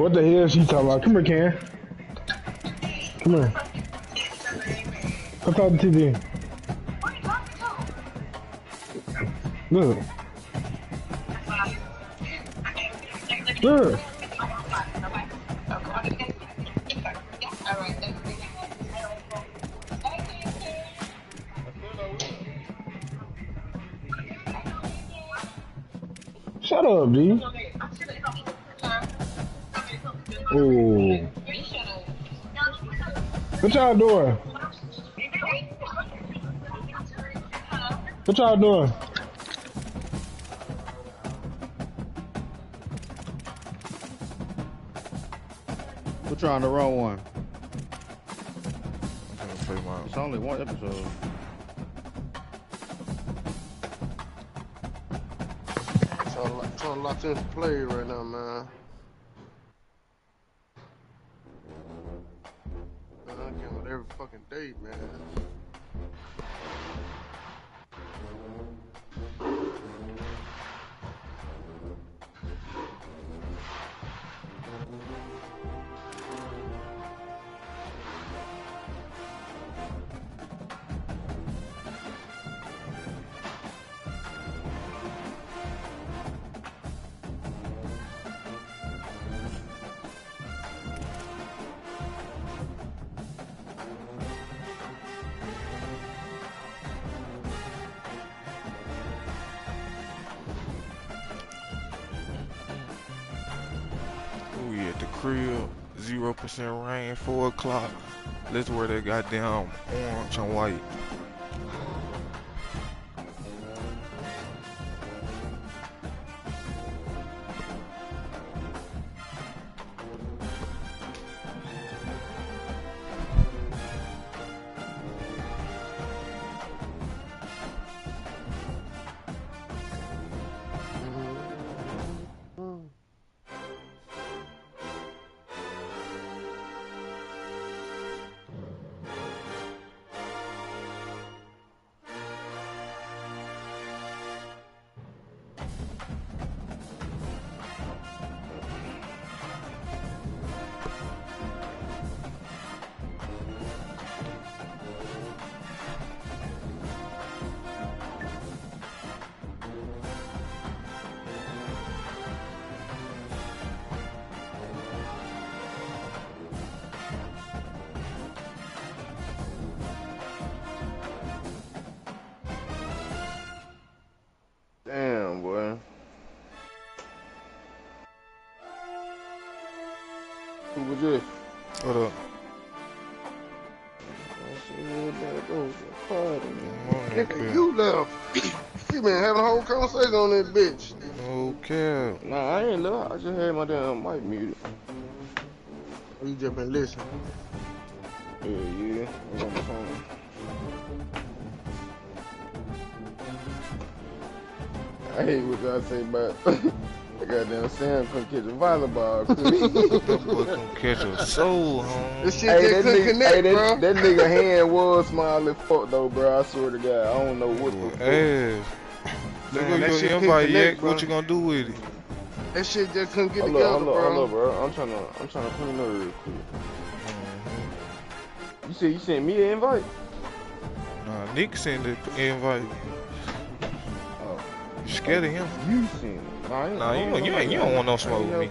What the hell is she talking about? Come here, Ken. Come here. Come talk to TV. Look. Look. Shut up, D. Oh. What y'all doing? What y'all doing? We're trying to run one. It's only one episode. Trying to lock in for play right now, man. I get with every fucking day, man. We at the crib, 0% rain, 4 o'clock. Let's wear that goddamn orange and white. Damn, boy. Who was this? What up? Nigga, you left. You been having a whole conversation on this bitch. Okay. Nah, I ain't left. I just had my damn mic muted. Oh, you just been listening? Yeah. I'm on the phone. I hate what y'all say about the goddamn Sam couldn't catch a volleyball. That boy couldn't catch a soul, homie. This shit just couldn't connect, bro. That nigga hand was smiling fuck though, bro. I swear to God, I don't know what the fuck. Hey, Man, that look shit at your couldn't invite connect, yet. bro. What you gonna do with it? That shit just couldn't get Hold together, up, bro. bro. I'm trying to clean up real quick. You sent me an invite? Nah, Nick sent the invite. Oh, You scared of him? you sent it. Nah, you don't want no smoke with me.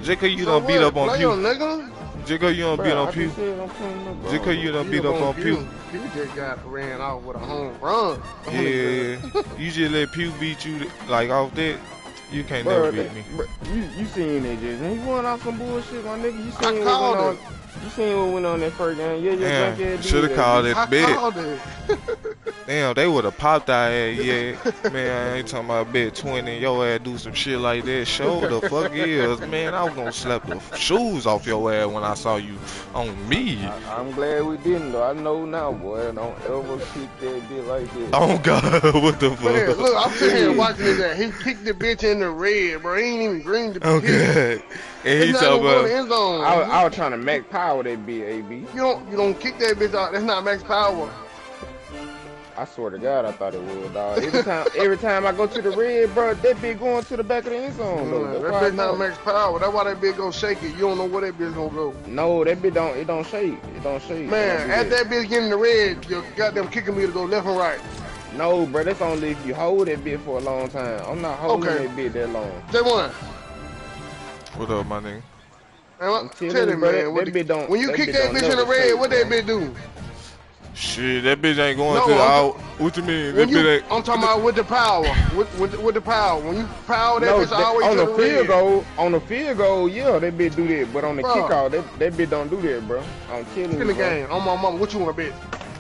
Just cause you So done beat what? up on Play Pew. on, nigga. Just cause you done beat on Pew. Just cause you done beat up on Pew. You just got ran off with a home run. Yeah. You just let Pew beat you like off that. You can't never beat me. You seen that, Jason? He went off some bullshit, my nigga. You seen I called what it. went on? You seen what went on that first game? Yeah, Damn, should have called it I bet. called it. Damn, they would have popped our ass, yeah. Man, I ain't talking about bet 20 and your ass do some shit like that. Show the fuck is, man. I was gonna slap the shoes off your ass when I saw you on me. I'm glad we didn't, though. I know now, boy. Don't ever kick that bitch like that. Oh, God, what the fuck? Man, look, I'm sitting here watching his ass. He kicked the bitch in the red, bro. He ain't even green the Oh, bitch. God. And he It's not talking even going to about, end zone. I was trying to max power that bitch, AB. You don't kick that bitch out. That's not max power. I swear to God, I thought it was, dog. Every time I go to the red, bro, that bitch going to the back of the end zone, though. That bitch not max power. That's why that bitch go shake it. You don't know where that bitch gonna go. No, that bitch don't. It don't shake. It don't shake. Man, at that bitch getting the red, your goddamn kicking me to go left and right. No, bro, that's only if you hold that bitch for a long time. I'm not holding that bitch that long. J1. What up, my nigga? I'm telling bro, man, that bitch don't. When you kick that bitch in the red, what that bitch do? Shit, that bitch ain't going to the out. What you mean? That bitch ain't. I'm talking about with the power. With the power. When you power that bitch always on to the the field red. goal. On the field goal, yeah, that bitch do that. But on the kickoff, that bitch don't do that, bro. I'm telling you. In the game, on my mama, what you want to bet?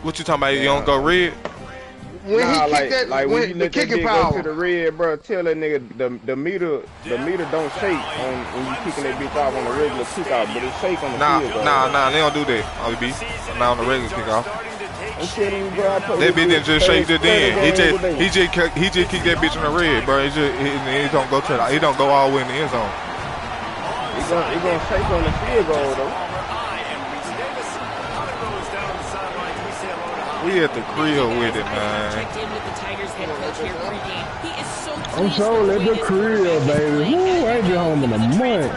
What you talking about? You don't go red? When he kick that, like when you let that bitch power go to the red, bro, tell that nigga the meter don't shake on when you kicking that bitch off on the regular kickoff, but it shake on the field goal. Nah, they don't do that. OB, not on the regular kickoff. I'm telling you, bro. That bitch didn't just shake it then. He just kicked that bitch in the red, bro. He don't go to he don't go all the way in the end zone. He gonna shake on the field goal though. We at the crib with it, man. I'm so at the crib, baby. Woo, I ain't been home in a month.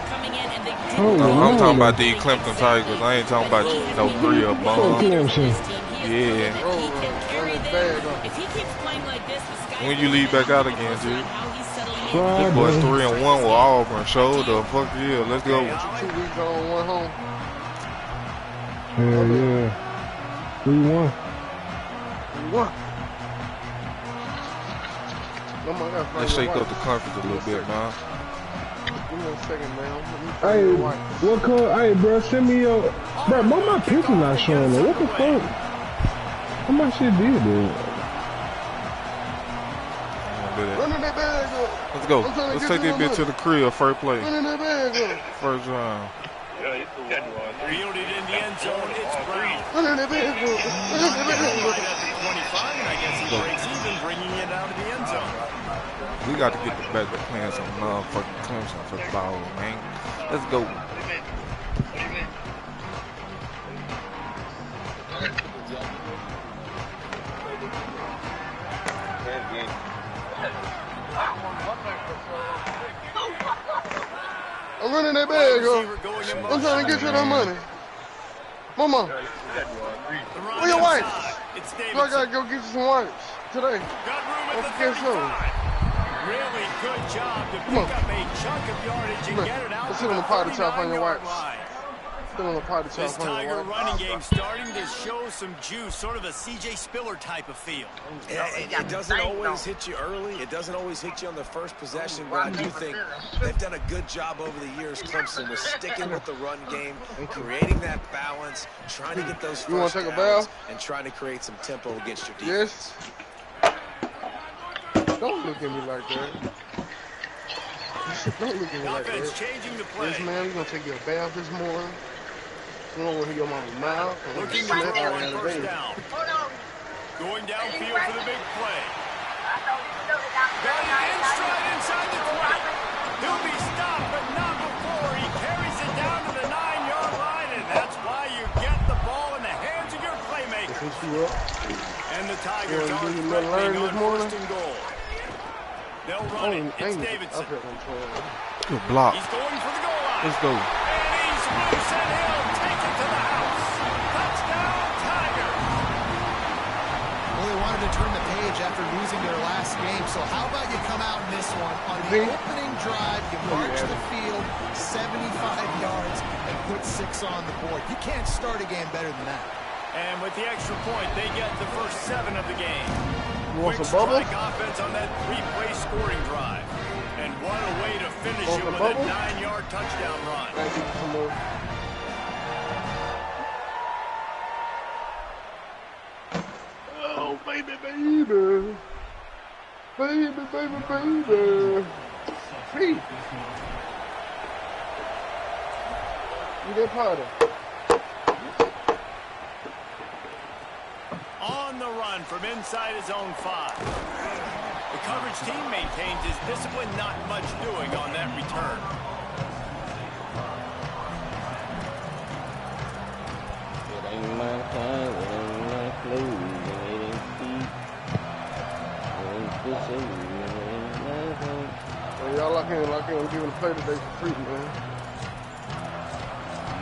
I'm talking about the Clemson Tigers. I ain't talking about no crib, bum. Clemson. Yeah. When you leave back out again, dude? This boy's 3-1 with Auburn. Shoulder. Fuck yeah, let's go. 2 weeks on, 1 home. Hell yeah. 3-1. Let's shake up the conference a little bit, man. Give me a second, man. Hey, what color? Hey, bro, send me your. Bro, my picture not showing up. What the fuck? How much shit did dude? Let's go. Let's take that bitch to the crib. First play. First round. Fielded in the end zone, it's Brown. Right at the 25, and I guess he breaks even, bringing it out of the end zone. We got to get back to playing some motherfucking Clemson football, man. Let's go. I'm running that bag, yo. I'm trying to get you that money. Mama, where your wipes? I gotta go get you some wipes today. Don't forget so. Really good job to pick up a chunk of yardage and get it out. Let's sit on the potty top on your wipes. This Tiger running game starting to show some juice, sort of a CJ Spiller type of feel. It doesn't always hit you early. It doesn't always hit you on the first possession, but I do think they've done a good job over the years, Clemson, with sticking with the run game, creating that balance, trying to get those first downs, and trying to create some tempo against your defense. Yes. Don't look at me like that. Don't look at me like that. Changing the play. This man, we're gonna take you a bath this morning. You don't want to hear your mama's mouth. Looking to throw on first down. Going downfield for the big play. Got it in stride inside the 20. He'll be stopped, but not before he carries it down to the 9-yard line, and that's why you get the ball in the hands of your playmakers. And the Tigers are threatening on first and goal. They'll run it. It's Davidson. Good block. He's going for the goal line. Let's go. And he's loose, and he'll take it to the house. Touchdown, Tigers. Well, they wanted to turn the page after losing their last game, so how about you come out in this one? On the opening drive, you march the field 75 yards and put 6 on the board. You can't start a game better than that. And with the extra point, they get the first 7 of the game. Want Quick some bubble? strike offense on that 3-play scoring drive. And what a way to finish it with bubble? a 9-yard touchdown run. Oh, baby, baby. Baby, baby, baby. Pete. You get powder. On the run from inside his own 5. The coverage team maintains his discipline, not much doing on that return. It ain't my time, it ain't my clothes, and it ain't feet. lock in. I'm giving the play today for free, man.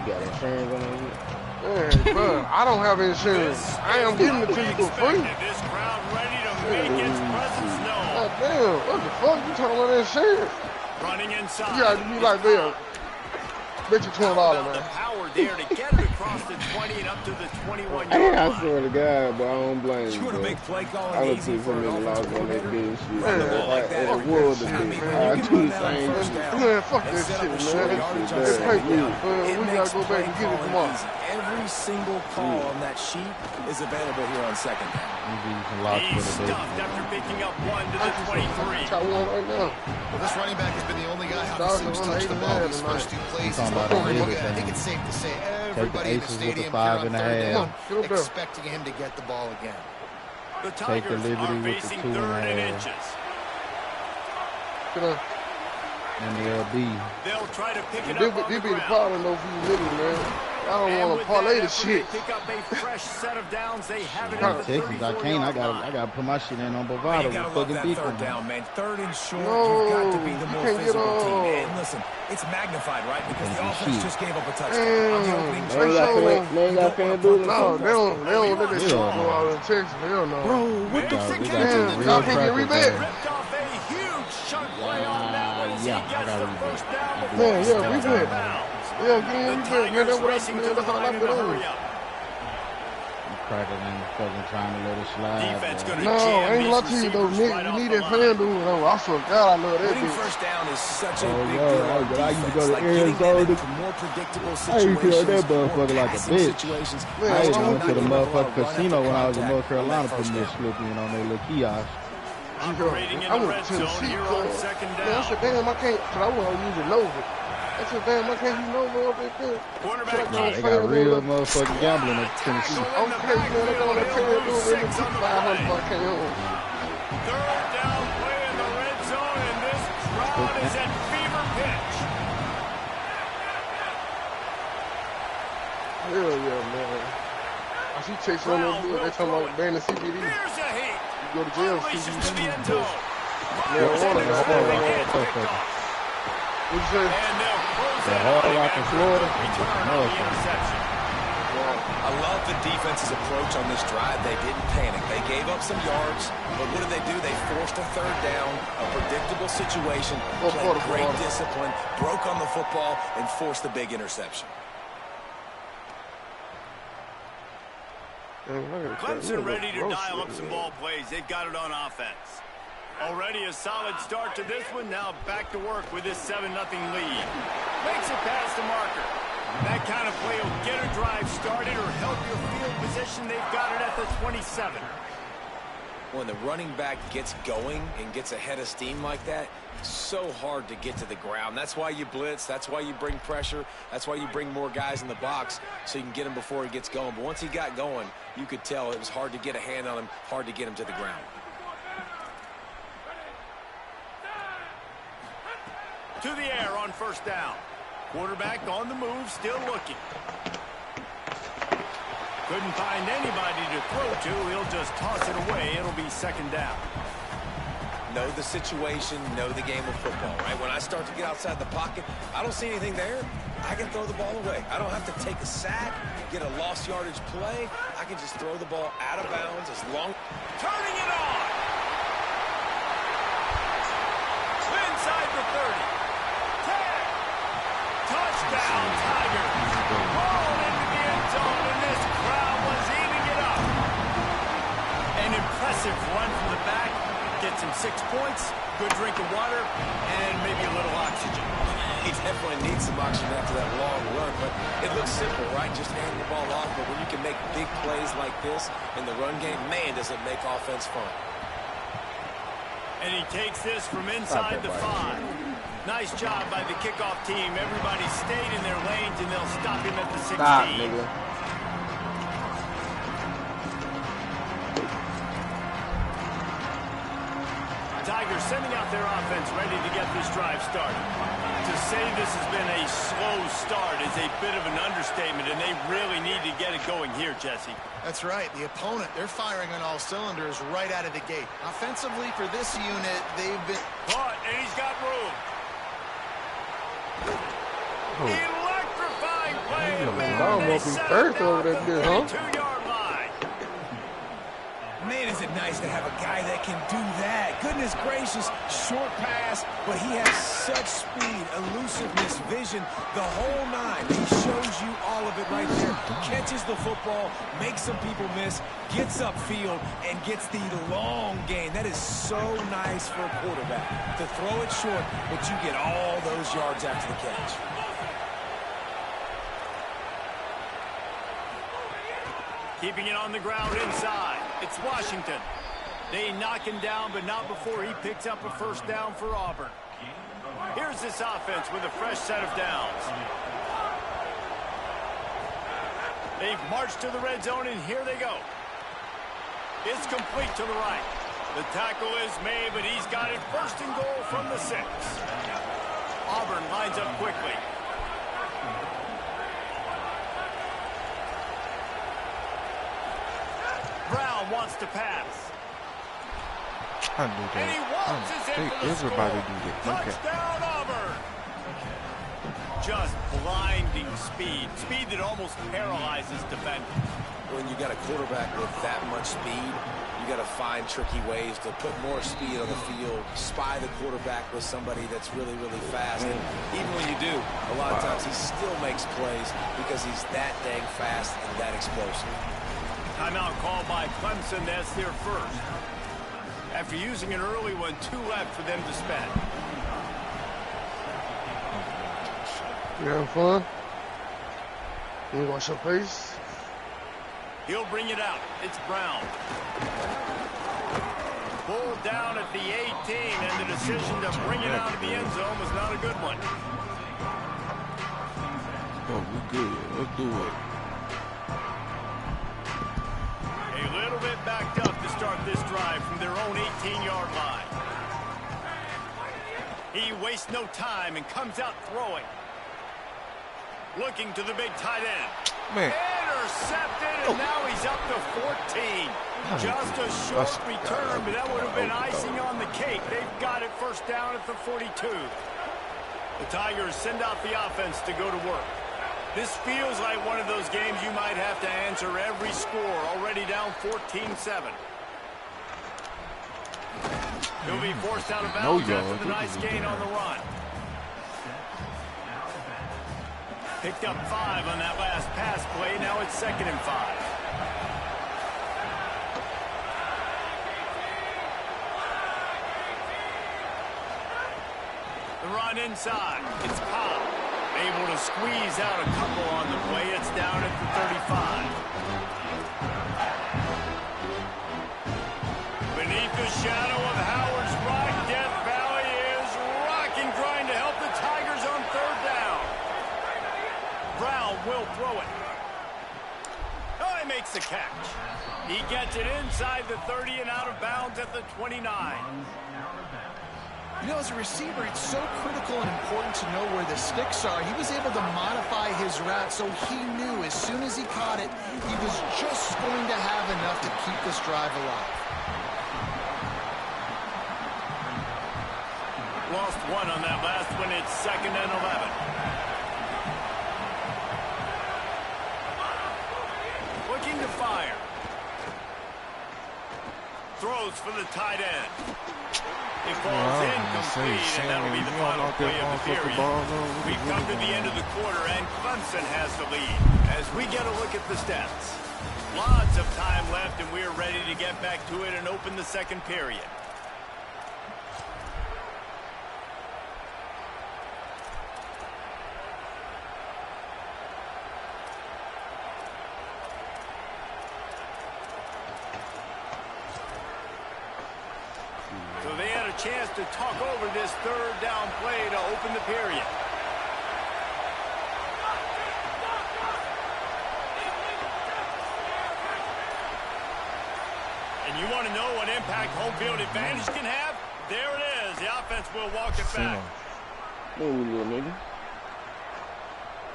You got insurance on it? Man, bro, I don't have insurance. I am giving it to you for free. This crowd ready to make its presence known. God damn, what the fuck you talking about insurance? Running inside. You got to be like, Bill. Bet you $20, man. The power there to get it across the 20 and up to the 21-yard line. I swear to God, but I don't blame you. You want to make play calling I don't easy see for so an many laws offensive on that coordinator? bitch shit. Run the ball like that. It was the I mean, bitch. when I you do can the run down on same first shit. down Man, fuck and this set shit, up a man. short yardage on It's It's second paper. down, We it gotta makes go back play and get it calling tomorrow. easy. Every single call on that sheet is available here on second down. He's stuffed after picking up 1 to the 23. Got one right now. Well, this running back has been the only guy who Dog seems is to touch the ball on these 8.5 first two plays. talking He's about looking the good. Davis I think thing. it's safe to say everybody in the aces with the stadium here 5 on and a third half. down Get up there. expecting him to get the ball again. The Take the Tigers liberty are with the facing 2 and a 3rd and half. inches. Get up. And they'll be. They'll try to pick it This up on be the the ground. problem though for you niggas, man. I don't And want to with parlay that the effort, shit. they pick up a fresh set of downs. They have it Huh. at the Texas, I can't. I 34-yard line. gotta put my shit in on Man, Bovado. you gotta love Fucking that big third one. down, man. Third and short, No, you've got to be the you more can't get physical team. on. And listen, it's magnified, right? Because the Can't do offense shit. just gave up a touchdown. On the opening They drive, ain't got fan- They ain't got FanDuel. No, they don't let that shit Hell go no. out in Texas. Hell no. Bro, what the Makes fuck? a They catch got in some the real Y'all can't get crackers rebate. there. Ripped off a huge chunk play on that one as Yeah, he I gets got the rebate. first down before Man, he yeah, steps rebate. out of bounds. Yeah, give me The a rebate, man. Tigers That's what racing to that's the all line I've in a been hurry on. up. Cracker and fucking trying to let it slide. Defense bro. gonna No, I jam ain't these gonna lie to you though, receivers nigga. right You off need the that line. FanDuel though. I swear to God, I love that winning bitch. first down is such a Oh, big yeah, deal on I used to defense. go to Like getting them Arizona. into more predictable I used to go to that situations, more motherfucker like a passing bitch. situations. Man, I I'm even went to the not giving up a lot motherfucking of run casino after when I was in contact North on Carolina that first putting this down. slip in on their little kiosk. Operating in I the went red to zone Tennessee, here man. on second Man, I down. said, damn, I can't, cause I want to use a Nova. I said, damn, I can't use Nova up there. Quarterback Nah, keeps they got real motherfucking gambling at Tennessee. tackle in the Okay, man, I got on that backfield. FanDuel, He'll man. lose 6 on the 500 play. if I can't hold. Third down play in the red zone, and this crowd is at fever pitch. Hell yeah, man. I see chase on that bill. They talking about banning CBD. Here's a heat. You go to jail, Unleashes to the CBD. end zone. Yeah, Fires one into of the them. snap again, One of picked them. off. What you say? And they'll close The it Hard out Rock in after Florida. the return on the Motherfucker. interception. I love the defense's approach on this drive. They didn't panic. They gave up some yards, but what did they do? They forced a third down, a predictable situation, played great discipline, broke on the football, and forced the big interception. Clemson ready to dial up some ball plays. They've got it on offense. Already a solid start to this one. Now back to work with this 7-0 lead. Makes it past the marker. That kind of play will get a drive started or help your field position. They've got it at the 27. When the running back gets going and gets ahead of steam like that, it's so hard to get to the ground. That's why you blitz. That's why you bring pressure. That's why you bring more guys in the box so you can get him before he gets going. But once he got going, you could tell it was hard to get a hand on him, hard to get him to the ground. To the air on first down. Quarterback on the move, still looking. Couldn't find anybody to throw to. He'll just toss it away. It'll be second down. Know the situation, know the game of football, right? When I start to get outside the pocket, I don't see anything there. I can throw the ball away. I don't have to take a sack, get a lost yardage play. I can just throw the ball out of bounds as long. Turning it on. Inside the 30. 10. Touchdown, Tigers. Ball into the end zone, and this crowd was eating it up. An impressive run from the back. Gets him 6 points, good drink of water, and maybe a little oxygen. He definitely needs some oxygen after that long run, but it looks simple, right? Just hand the ball off, but when you can make big plays like this in the run game, man, does it make offense fun. And he takes this from inside the 5. Nice job by the kickoff team. Everybody stayed in their lanes, and they'll stop him at the 16. Stop, nigga. Tigers sending out their offense ready to get this drive started. To say this has been a slow start is a bit of an understatement, and they really need to get it going here, Jesse. That's right. The opponent, they're firing on all cylinders right out of the gate. Offensively for this unit, they've been... Caught, and he's got room. Electrifying play. I'm gonna be first over that bitch, huh? 2-yard line. Man, is it nice to have a guy that can do that. Goodness gracious, short pass, but he has such speed, elusiveness, vision, the whole nine. He shows you all of it right there. Catches the football, makes some people miss, gets upfield, and gets the long gain. That is so nice for a quarterback. To throw it short, but you get all those yards after the catch. Keeping it on the ground inside. It's Washington. They knock him down, but not before he picks up a first down for Auburn. Here's this offense with a fresh set of downs. They've marched to the red zone, and here they go. It's complete to the right. The tackle is made, but he's got it first and goal from the 6. Auburn lines up quickly. Brown wants to pass. I knew that. And he waltzes in for the everybody score. do that. Okay. Touchdown, Auburn. Just blinding speed. Speed that almost paralyzes defenders. When you got a quarterback with that much speed, you got to find tricky ways to put more speed on the field, spy the quarterback with somebody that's really, really fast. And even when you do, a lot of times he still makes plays because he's that dang fast and that explosive. Timeout called by Clemson. That's their first. After using an early one, 2 left for them to spend. You having fun? You wash your face? He'll bring it out. It's Brown. Pulled down at the 18, and the decision to bring it out of the end zone was not a good one. Oh, we good. Let's do it. A little bit backed up to start this drive from their own 18-yard line. He wastes no time and comes out throwing. Looking to the big tight end. Man. Intercepted, and now he's up to 14. Just a short return, but that would have been icing on the cake. They've got it first down at the 42. The Tigers send out the offense to go to work. This feels like one of those games you might have to answer every score, already down 14-7. He'll be forced out of bounds after the nice gain on the run. Picked up 5 on that last pass play. Now it's 2nd and 5. The run inside. It's Cobb. Able to squeeze out a couple on the play. It's down at the 35. Beneath the shadow of Howard's Rock, Death Valley is rocking, trying to help the Tigers on 3rd down. Brown will throw it. Oh, he makes the catch. He gets it inside the 30 and out of bounds at the 29. You know, as a receiver, it's so critical and important to know where the sticks are. He was able to modify his route so he knew as soon as he caught it, he was just going to have enough to keep this drive alive. Lost 1 on that last one. It's 2nd and 11. Looking to fire. Throws for the tight end. It falls incomplete, and that'll be the final play of the period. We've come to the end of the quarter, and Clemson has the lead. As we get a look at the stats, lots of time left, and we're ready to get back to it and open the 2nd period. So they had a chance to talk over this 3rd down play to open the period. And you want to know what impact home field advantage can have? There it is. The offense will walk it back. Move, little nigga.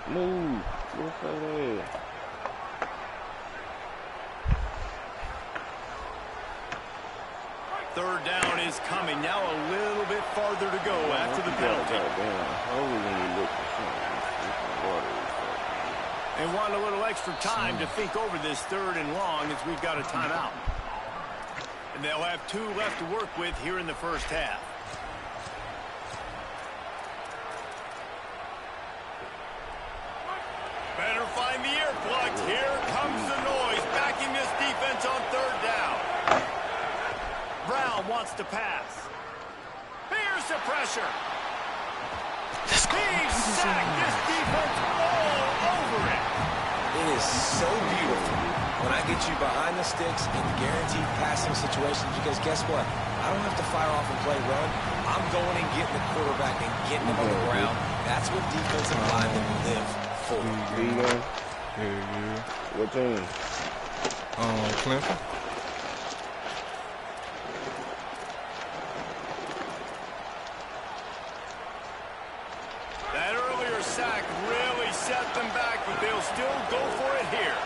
Move. What's that? 3rd down is coming. Now a little bit farther to go after the penalty. They want a little extra time to think over this 3rd and long as we've got a timeout. And they'll have 2 left to work with here in the first half. Better find the earplugs. Here comes the noise, backing this defense on 3rd down. Brown wants to pass. Here's the pressure. He's sacked. This defense all over it. It is so beautiful when I get you behind the sticks in guaranteed passing situations, because guess what? I don't have to fire off and play run. I'm going and getting the quarterback and getting him on the ground. That's what defensive linemen live for. What team? Clemson. That earlier sack really set them back, but they'll still go for it here.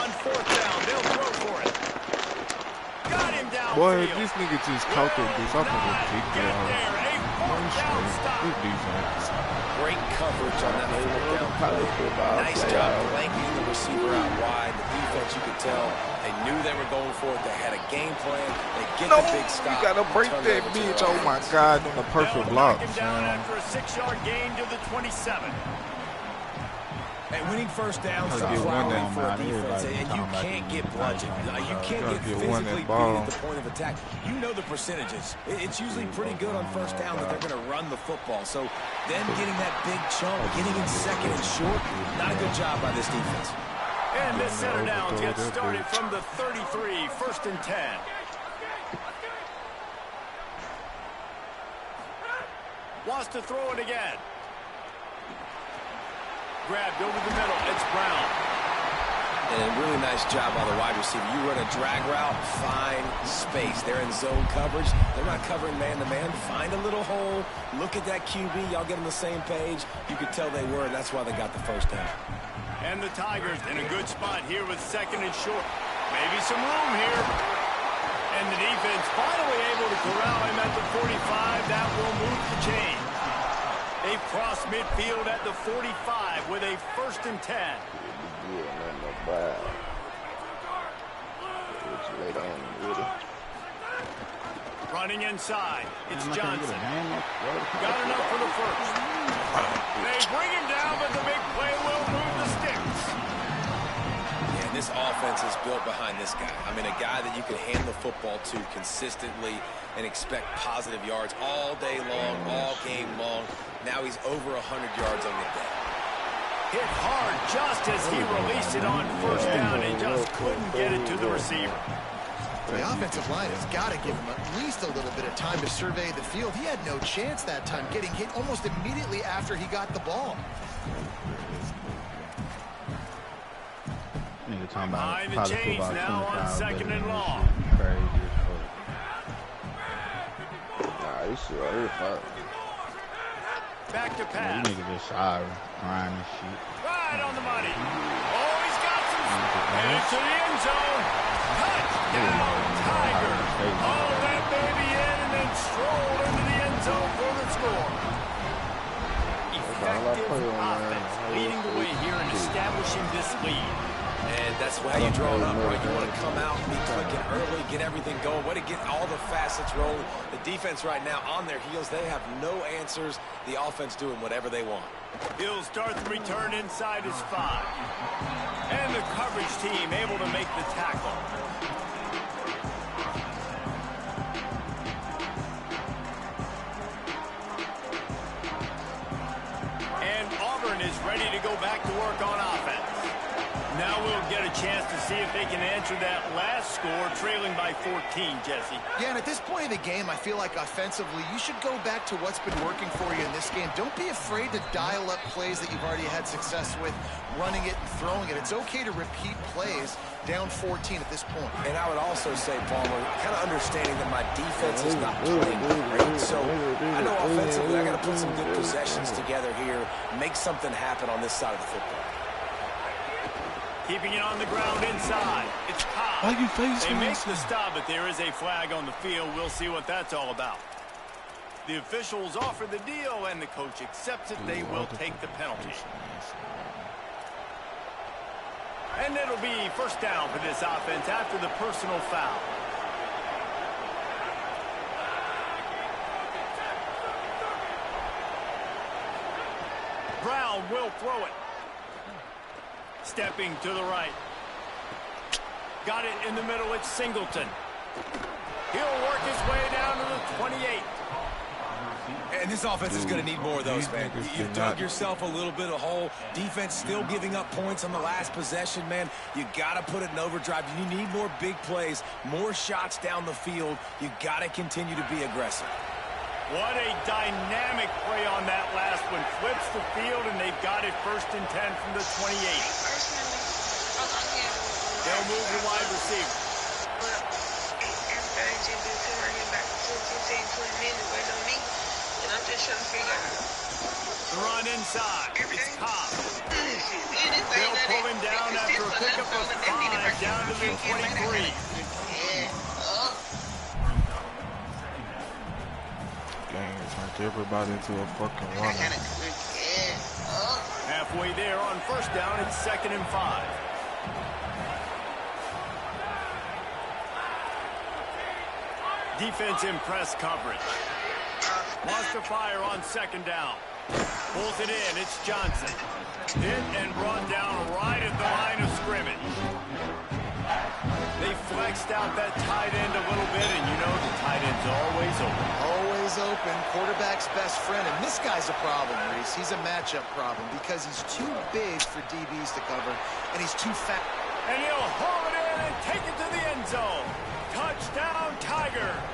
On 4th down, they'll throw for it. Got him down. Boy, this nigga just caught that bitch. I'm gonna kick that out. This defense. Great coverage on that 4th down play. Nice job blanking the receiver out wide. The defense, you could tell, they knew they were going for it. They had a game plan. They get the big stop. You gotta break that bitch. Oh my God, on the perfect block. Him down after a 6-yard gain to the 27. Hey, winning first downs is a priority for a defense, and you can't get bludgeoned. You can't get physically beat at the point of attack. You know the percentages. It's usually pretty good on first down that they're going to run the football. So them getting that big chunk, getting in 2nd and short, not a good job by this defense. And this center down gets started from the 33, 1st and 10. Wants to throw it again. Grabbed over the middle. It's Brown. And a really nice job by the wide receiver. You run a drag route, find space. They're in zone coverage. They're not covering man-to-man. Find a little hole. Look at that QB. Y'all get on the same page. You could tell they were, and that's why they got the first down. And the Tigers in a good spot here with 2nd and short. Maybe some room here. And the defense finally able to corral him at the 45. That will move the chain. They cross midfield at the 45 with a 1st and 10. Running inside. It's Johnson. Got enough for the 1st. They bring him down, but the big play will move the sticks. Yeah, this offense is built behind this guy. I mean, a guy that you can hand the football to consistently and expect positive yards all day long, all game long. Now he's over 100 yards on the day. Hit hard just as he released it on 1st down and just couldn't get it to the receiver. The offensive line has got to give him at least a little bit of time to survey the field. He had no chance that time, getting hit almost immediately after he got the ball. Behind the chains now on 2nd and long. Nah, this shit right here, fuck. Back to pass. You niggas just shy, crying and shit. Right on the money. Oh, he's got some. Into the end zone. Touchdown, Tiger. All that baby in and then stroll into the end zone for the score. Effective offense leading the way here and establishing this lead. And that's how you draw it up, right? You want to come out, be clicking early, get everything going, way to get all the facets rolling. The defense right now on their heels, they have no answers. The offense doing whatever they want. He'll start the return inside his 5. And the coverage team able to make the tackle. And Auburn is ready to go back to work on offense. Now we'll get a chance to see if they can answer that last score, trailing by 14, Jesse. Yeah, and at this point of the game, I feel like offensively, you should go back to what's been working for you in this game. Don't be afraid to dial up plays that you've already had success with, running it and throwing it. It's okay to repeat plays down 14 at this point. And I would also say, Palmer, kind of understanding that my defense is not playing great. So I know offensively, I got to put some good possessions together here, make something happen on this side of the football. Keeping it on the ground inside. It's Cobb. Why you facing They make the stop, but there is a flag on the field. We'll see what that's all about. The officials offer the deal, and the coach accepts it. They will take the penalty. And it'll be first down for this offense after the personal foul. Brown will throw it. Stepping to the right. Got it in the middle. It's Singleton. He'll work his way down to the 28. And this offense is going to need more of those, man. You've dug yourself a little bit of hole. Defense still giving up points on the last possession, man. You got to put it in overdrive. You need more big plays, more shots down the field. You got to continue to be aggressive. What a dynamic play on that last one. Flips the field, and they've got it 1st and 10 from the 28. They'll move the wide receiver. The run inside. It's Cobb. They'll pull him down after a pickup of 5 down to the 23. Turned everybody into a fucking runner. Halfway there on first down, it's 2nd and 5. Defense in press coverage. Wants to fire on 2nd down. Pulls it in. It's Johnson. Hit and brought down right at the line of scrimmage. They flexed out that tight end a little bit, and you know the tight end's always open. Always open. Quarterback's best friend. And this guy's a problem, Reese. He's a matchup problem because he's too big for DBs to cover, and he's too fat. And he'll haul it in and take it to the end zone. Touchdown, Tigers.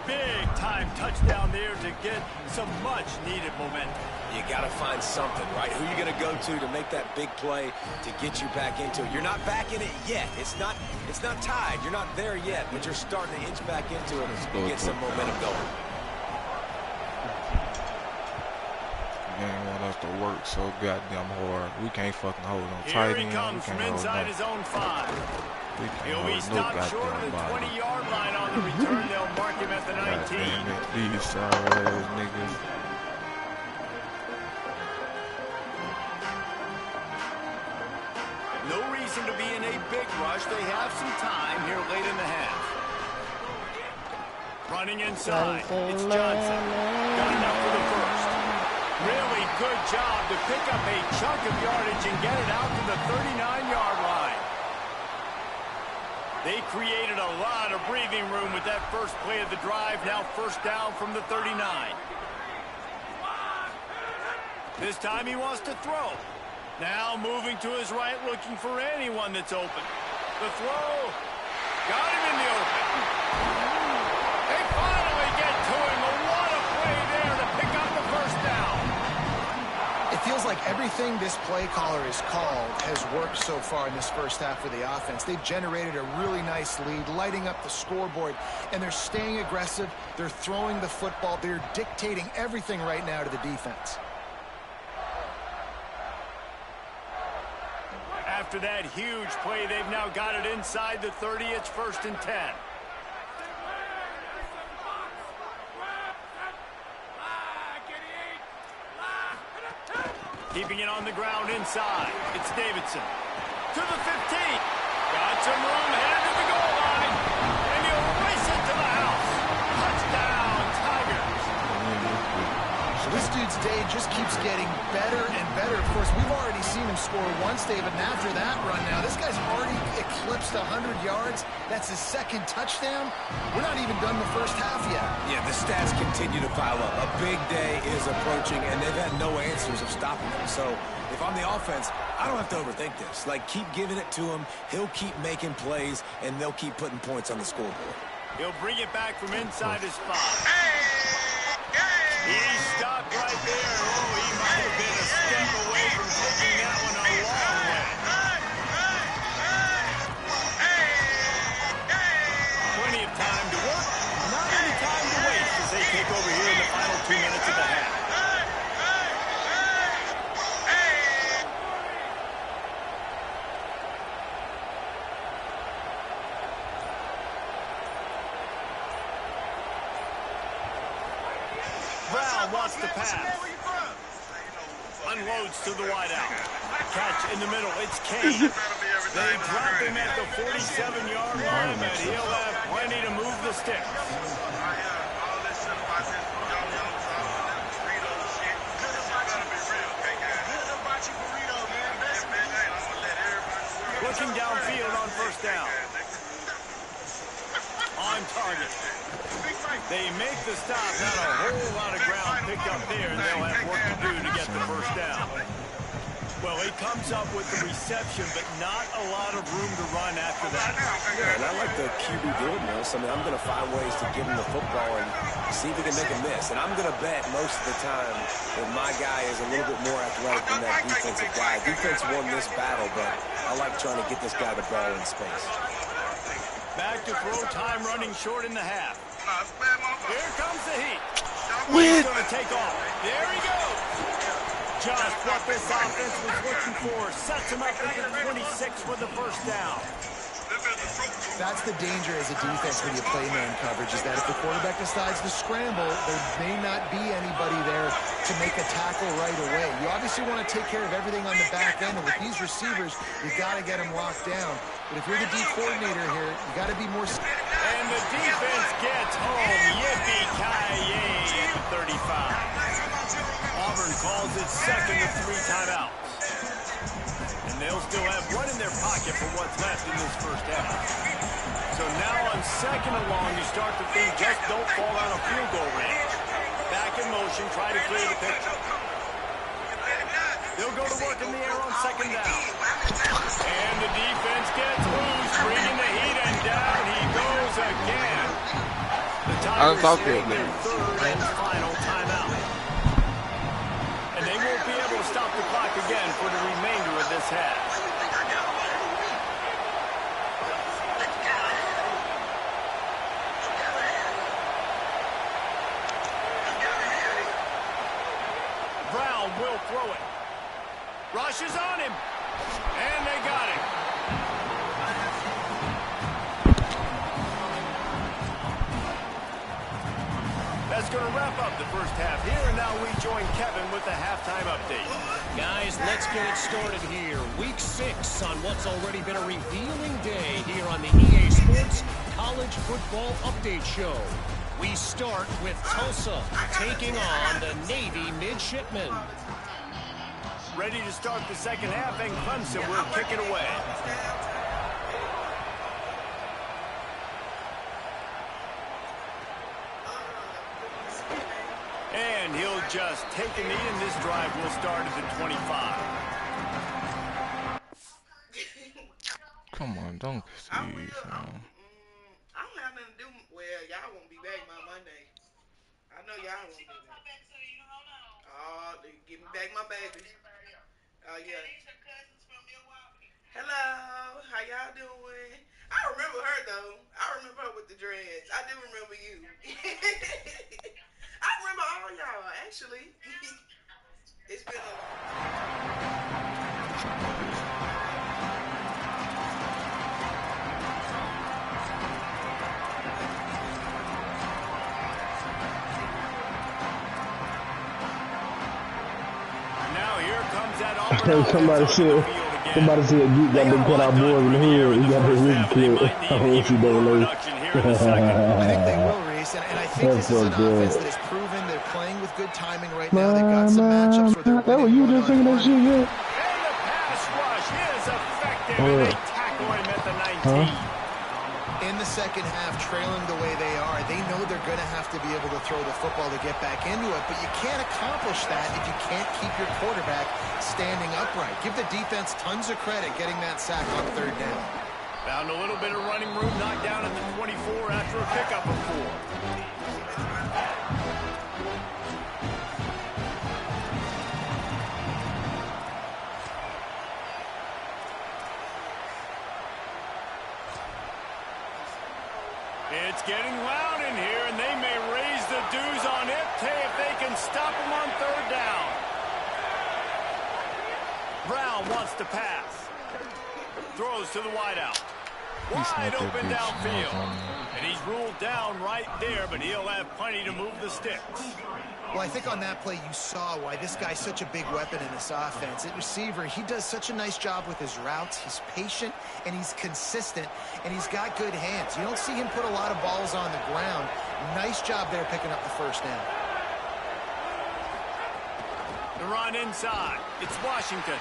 Big-time touchdown there to get some much-needed momentum. You got to find something, right? Who are you going to go to make that big play to get you back into it? You're not back in it yet. It's not tied. You're not there yet, but you're starting to inch back into it and get some momentum going. They ain't want us to work so goddamn hard. We can't fucking hold on tight end. Here he comes from inside his own 5. He'll be stopped short of the 20-yard line on the return. They'll mark him at the 19. These sorry-ass niggas. No reason to be in a big rush. They have some time here late in the half. Running inside. It's Johnson. Got enough for the first. Really good job to pick up a chunk of yardage and get it out to the 39-yard line. They created a lot of breathing room with that first play of the drive. Now first down from the 39. This time he wants to throw. Now moving to his right, looking for anyone that's open. The throw. Got him in the open. They finally get to him. What a play there to pick up the first down. It feels like everything this play caller has called has worked so far in this first half for the offense. They've generated a really nice lead, lighting up the scoreboard, and they're staying aggressive. They're throwing the football. They're dictating everything right now to the defense. After that huge play, they've now got it inside the 30. It's 1st and 10. Keeping it on the ground inside. It's Davidson. To the 15. Got some room, headed to the goal line. And he'll race it to the house. Touchdown, Tigers. So this dude's day just keeps getting better and better. Of course, we've already seen him score once, David, and after that run now, this guy's already eclipsed 100 yards. That's his 2nd touchdown. We're not even done the first half yet. Yeah, the stats continue to pile up. A big day is approaching, and they've had no answers of stopping him. So if I'm the offense, I don't have to overthink this. Like, keep giving it to him. He'll keep making plays, and they'll keep putting points on the scoreboard. He'll bring it back from inside his 5. He stopped right there. Oh, he might have been a step away from taking that one a long way. Plenty of time to work. Not any time to waste as they take over here in the final 2 minutes of the half. Brown wants to pass. Unloads to the wideout. Catch in the middle. It's Kane. They drop him at the 47-yard line, but he'll have plenty to move the sticks. Looking downfield on first down. On target. They make the stop. Not a whole lot of ground picked up there, and they'll have work to do to get the first down. Well, he comes up with the reception, but not a lot of room to run after that. Yeah, and I like the QB doing this. I mean, I'm going to find ways to give him the football and see if he can make a miss. And I'm going to bet most of the time that my guy is a little bit more athletic than that defensive guy. Defense won this battle, but I like trying to get this guy the ball in space. Back to throw time, running short in the half. Here comes the heat. Win. He's going to take off. There he goes. Just what this offense was looking for. Sets him up at the 26 for the first down. That's the danger as a defense when you play man coverage, is that if the quarterback decides to scramble, there may not be anybody there to make a tackle right away. You obviously want to take care of everything on the back end, and with these receivers, you got to get them locked down. But if you're the D coordinator here, you got to be more... And the defense gets home. Yippee-ki-yay at the 35. Auburn calls it second with 3 timeouts. And they'll still have one in their pocket for what's left in this first half. So now on second and long, you start to think just don't fall out of field goal range. Back in motion, try to clear the picture. They'll go to work in the air on second down. And the defense gets loose, bringing the heat, and down he goes again. The Tigers save their third and final timeout. And they won't be able to stop the clock again for the remainder of this half. Brown will throw it. Rushes on him. And they got him. That's going to wrap up the first half here, and now we join Kevin with the halftime update. Guys, let's get it started here. Week 6 on what's already been a revealing day here on the EA Sports College Football Update Show. We start with Tulsa taking on the Navy Midshipmen. Ready to start the second half, and Clemson will kick it away. And he'll just take a knee, and this drive will start at the 25. Come on, don't concede, man. I don't have nothing to do. Well, y'all won't be back by Monday. I know y'all won't be back. Oh, they give me back my babies. Oh, yeah. Hello. How y'all doing? I remember her, though. I remember her with the dreads. I do remember you. I remember all y'all, actually. It's been a Somebody said Geek got to put our boys in the hood. We got this week kid. I don't see double A. I think they will, Reese, and I think this is an offense that has proven they're playing with good timing right now. They've got some matchups where they're winning. You just singing that shit, yeah? And the pass rush is effective, and they tackle him at the 19. In the second half, trailing the way they are, they know they're going to have to be able to throw the football to get back into it, but you can't accomplish that if you can't keep your quarterback standing upright. Give the defense tons of credit getting that sack on third down. Found a little bit of running room, knocked down at the 24 after a pickup of 4. It's getting loud in here, and they may raise the dues on it if they can stop them on third down. Brown wants to pass. Throws to the wideout. Wide open downfield. And he's ruled down right there, but he'll have plenty to move the sticks. Well, I think on that play you saw why this guy's such a big weapon in this offense. At receiver, he does such a nice job with his routes. He's patient, and he's consistent, and he's got good hands. You don't see him put a lot of balls on the ground. Nice job there picking up the first down. The run inside. It's Washington.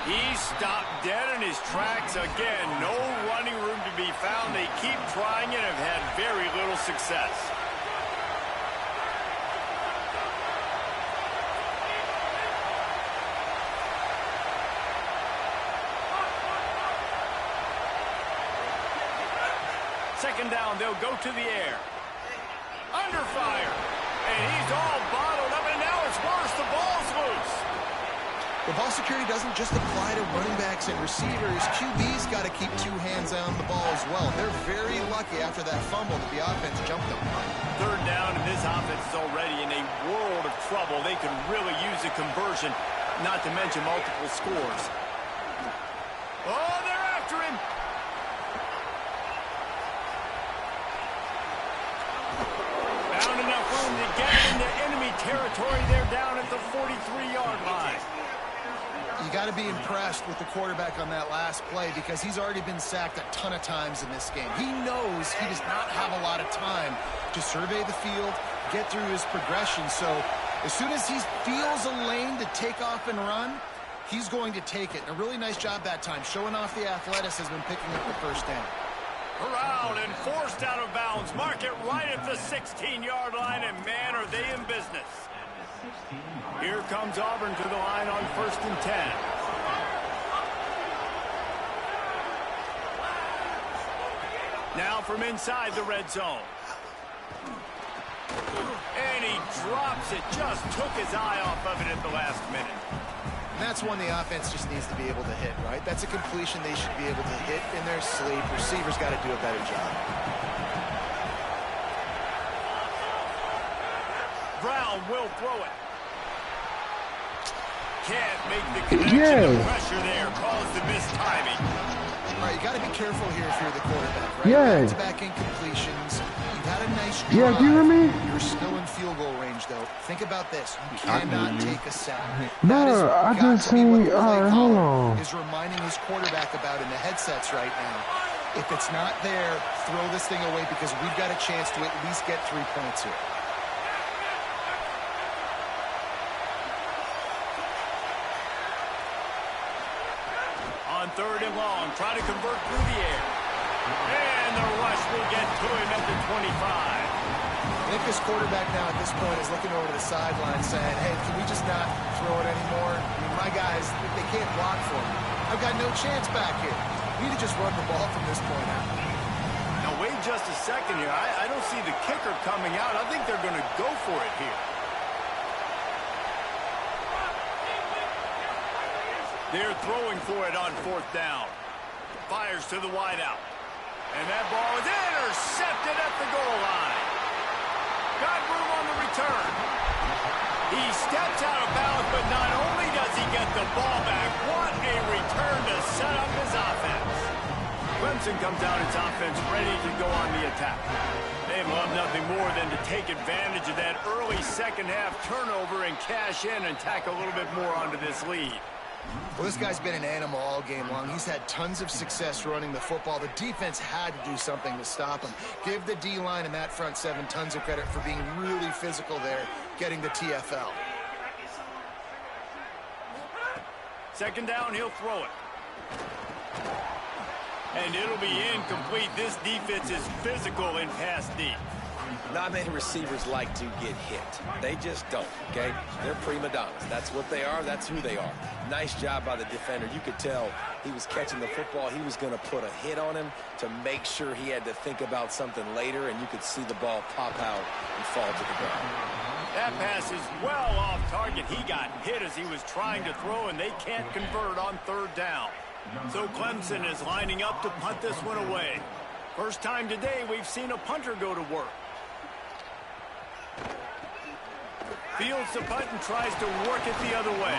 He's stopped dead in his tracks again. No running room to be found. They keep trying and have had very little success. Second down, they'll go to the air. Under fire. And he's all bottled up, and now it's worse. The ball's loose. The ball security doesn't just apply to running backs and receivers. QB's got to keep two hands on the ball as well. They're very lucky after that fumble that the offense jumped them. Third down, and this offense is already in a world of trouble. They could really use a conversion, not to mention multiple scores. Oh, they're after him. Found enough room to get into enemy territory. They're down at the 43-yard line. You got to be impressed with the quarterback on that last play because he's already been sacked a ton of times in this game. He knows he does not have a lot of time to survey the field, get through his progression. So as soon as he feels a lane to take off and run, he's going to take it. And a really nice job that time, showing off the athleticism and picking up the first down. Corralled and forced out of bounds. Mark it right at the 16-yard line, and man, are they in business. Here comes Auburn to the line on 1st and 10. Now from inside the red zone. And he drops it. Just took his eye off of it at the last minute. And that's one the offense just needs to be able to hit, right? That's a completion they should be able to hit in their sleep. Receivers got to do a better job. Brown will throw it. Can't make the connection. The pressure there caused the missed timing. All right, you got to be careful here if you're the quarterback, right? Yeah. Back incompletions. You've had a nice drive. Yeah, do you hear me? You're still in field goal range, though. Think about this. You cannot take a sack. No, I just seen. All right, hold on. Is reminding his quarterback about in the headsets right now. If it's not there, throw this thing away because we've got a chance to at least get 3 points here. On 3rd and long, try to convert through the air. And the rush will get to him at the 25. I think this quarterback now at this point is looking over to the sideline saying, hey, can we just not throw it anymore? I mean, my guys, they can't block for me. I've got no chance back here. We need to just run the ball from this point out. Now, wait just a second here. I don't see the kicker coming out. I think they're going to go for it here. They're throwing for it on 4th down. Fires to the wideout. And that ball is intercepted at the goal line. Got room on the return. He steps out of bounds, but not only does he get the ball back, what a return to set up his offense. Clemson comes out its offense ready to go on the attack. They'd love nothing more than to take advantage of that early second-half turnover and cash in and tack a little bit more onto this lead. Well, this guy's been an animal all game long. He's had tons of success running the football. The defense had to do something to stop him. Give the D-line and that front seven tons of credit for being really physical there, getting the TFL. 2nd down, he'll throw it. And it'll be incomplete. This defense is physical in pass deep. Not many receivers like to get hit. They just don't, okay? They're prima donnas. That's what they are. That's who they are. Nice job by the defender. You could tell he was catching the football. He was going to put a hit on him to make sure he had to think about something later, and you could see the ball pop out and fall to the ground. That pass is well off target. He got hit as he was trying to throw, and they can't convert on 3rd down. So Clemson is lining up to punt this one away. First time today we've seen a punter go to work. Fields the punt and tries to work it the other way.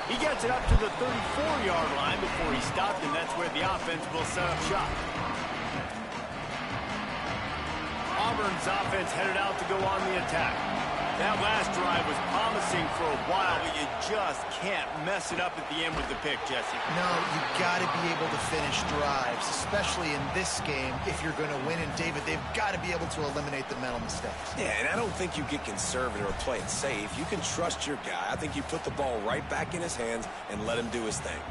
He gets it up to the 34-yard line before he stopped, and that's where the offense will set up shop. Auburn's offense headed out to go on the attack. That last drive was promising for a while, but you just can't mess it up at the end with the pick, Jesse. No, you got to be able to finish drives, especially in this game if you're going to win. And, David, they've got to be able to eliminate the mental mistakes. Yeah, and I don't think you get conservative or play it safe. You can trust your guy. I think you put the ball right back in his hands and let him do his thing.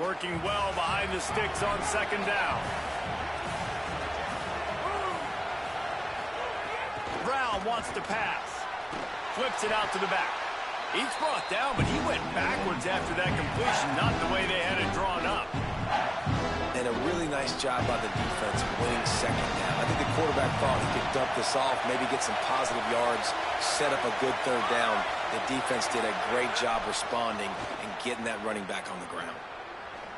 Working well behind the sticks on second down. Brown wants to pass. Flips it out to the back. He's brought down, but he went backwards after that completion, not the way they had it drawn up. And a really nice job by the defense winning second down. I think the quarterback thought he could dump this off, maybe get some positive yards, set up a good third down. The defense did a great job responding and getting that running back on the ground.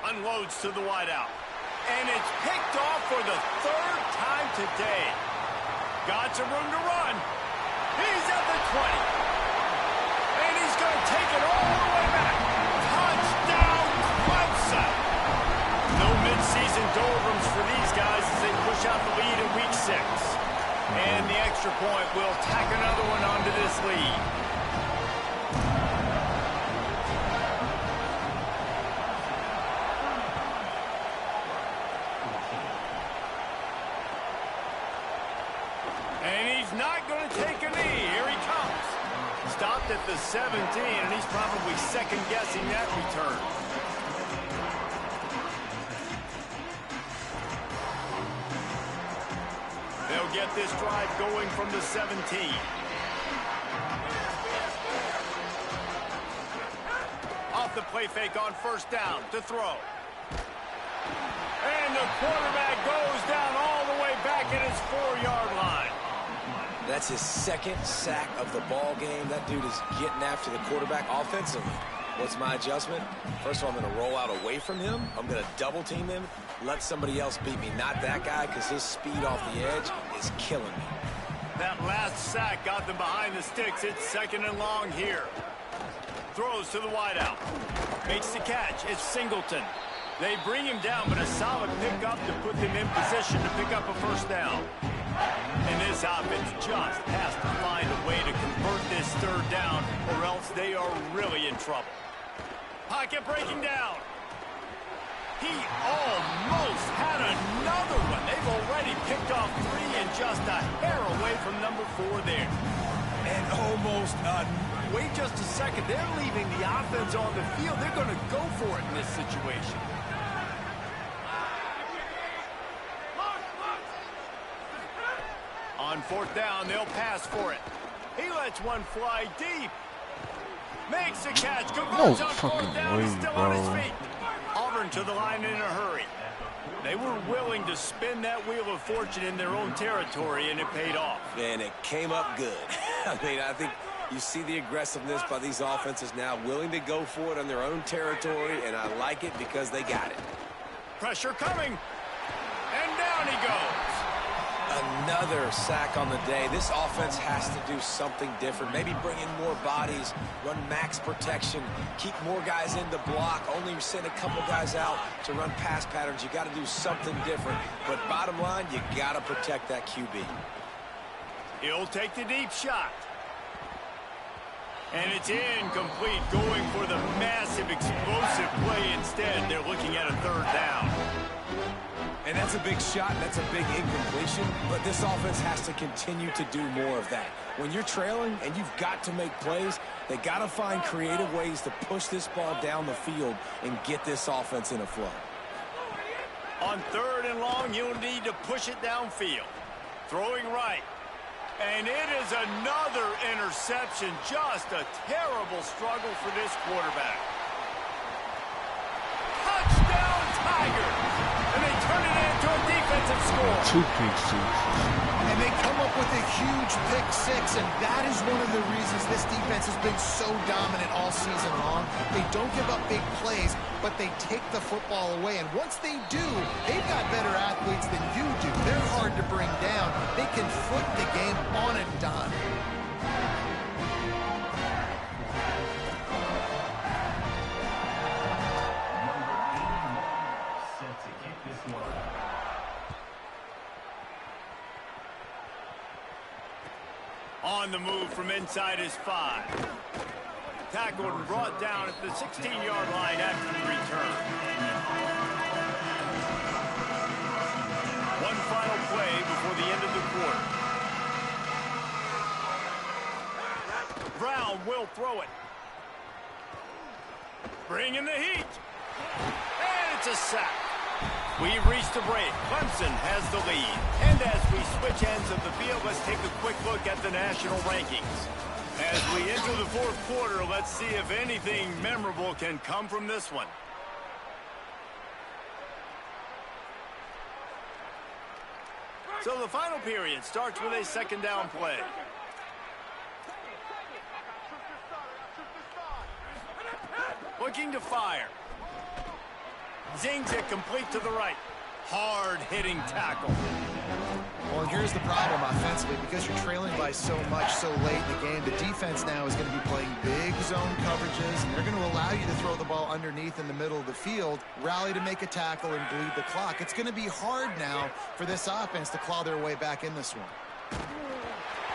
Unloads to the wideout. And it's picked off for the third time today. Got some room to run. He's at the 20. And he's going to take it all the way back. Touchdown, Clemson. No midseason doldrums for these guys as they push out the lead in week 6. And the extra point will tack another one onto this lead. Not going to take a knee. Here he comes. Stopped at the 17, and he's probably second-guessing that return. They'll get this drive going from the 17. Off the play fake on first down to throw. And the quarterback goes down all the way back at his 4-yard line. That's his second sack of the ball game. That dude is getting after the quarterback offensively. What's my adjustment? First of all, I'm going to roll out away from him. I'm going to double team him, let somebody else beat me, not that guy, because his speed off the edge is killing me. That last sack got them behind the sticks. It's second and long here. Throws to the wideout. Makes the catch. It's Singleton. They bring him down, but a solid pickup to put them in position to pick up a first down. And this offense just has to find a way to convert this third down, or else they are really in trouble. Pocket breaking down. He almost had another one. They've already picked off 3 and just a hair away from number 4 there. And almost, wait just a second. They're leaving the offense on the field. They're going to go for it in this situation. On fourth down, they'll pass for it. He lets one fly deep. Makes the catch. Converts on fourth down. He's still on his feet. Auburn to the line in a hurry. They were willing to spin that wheel of fortune in their own territory, and it paid off. And it came up good. I mean, I think you see the aggressiveness by these offenses now, willing to go for it on their own territory, and I like it because they got it. Pressure coming. And down he goes. Another sack on the day. This offense has to do something different. Maybe bring in more bodies, run max protection, keep more guys in the block, only send a couple guys out to run pass patterns. You got to do something different. But bottom line, you got to protect that QB. He'll take the deep shot. And it's incomplete, going for the massive explosive play instead. They're looking at a third down. And that's a big shot, that's a big incompletion, but this offense has to continue to do more of that. When you're trailing and you've got to make plays, they got to find creative ways to push this ball down the field and get this offense in a flow. On third and long, you'll need to push it downfield. Throwing right. And it is another interception. Just a terrible struggle for this quarterback. Touchdown, Tigers! And they turn it into a defensive score. 2 pick sixes. And they come up with a huge pick 6, and that is one of the reasons this defense has been so dominant all season long. They don't give up big plays, but they take the football away. And once they do, they've got better athletes than you do. They're hard to bring down. They can flip the game on a dime. On the move from inside his 5. Tackled and brought down at the 16-yard line after the return. One final play before the end of the quarter. Brown will throw it. Bringing the heat. And it's a sack. We've reached a break. Clemson has the lead. And as we switch ends of the field, let's take a quick look at the national rankings. As we enter the fourth quarter, let's see if anything memorable can come from this one. So the final period starts with a second down play. Looking to fire. Zings it complete to the right. Hard-hitting tackle. Well, here's the problem offensively. Because you're trailing by so much so late in the game, the defense now is going to be playing big zone coverages, and they're going to allow you to throw the ball underneath in the middle of the field, rally to make a tackle, and bleed the clock. It's going to be hard now for this offense to claw their way back in this one.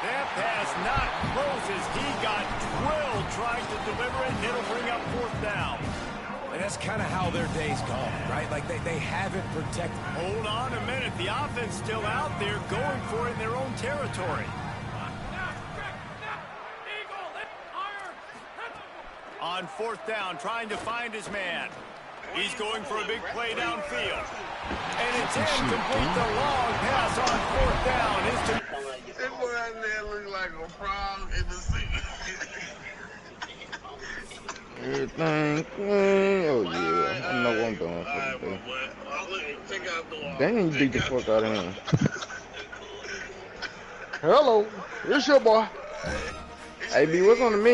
That pass not close as he got drilled trying to deliver it, and it'll bring up fourth down. And that's kind of how their day's gone, right? Like they haven't protected. Hold on a minute. The offense still out there going for it in their own territory. On fourth down, trying to find his man. He's going for a big play downfield. And it's incomplete. The long pass on fourth down is to... That boy out there look like a frog in the sea. Everything clean. Oh, yeah. I know what I'm doing for the day. Dang, you beat the fuck out of him. Hello. It's your boy. Hey, B, what's on the menu?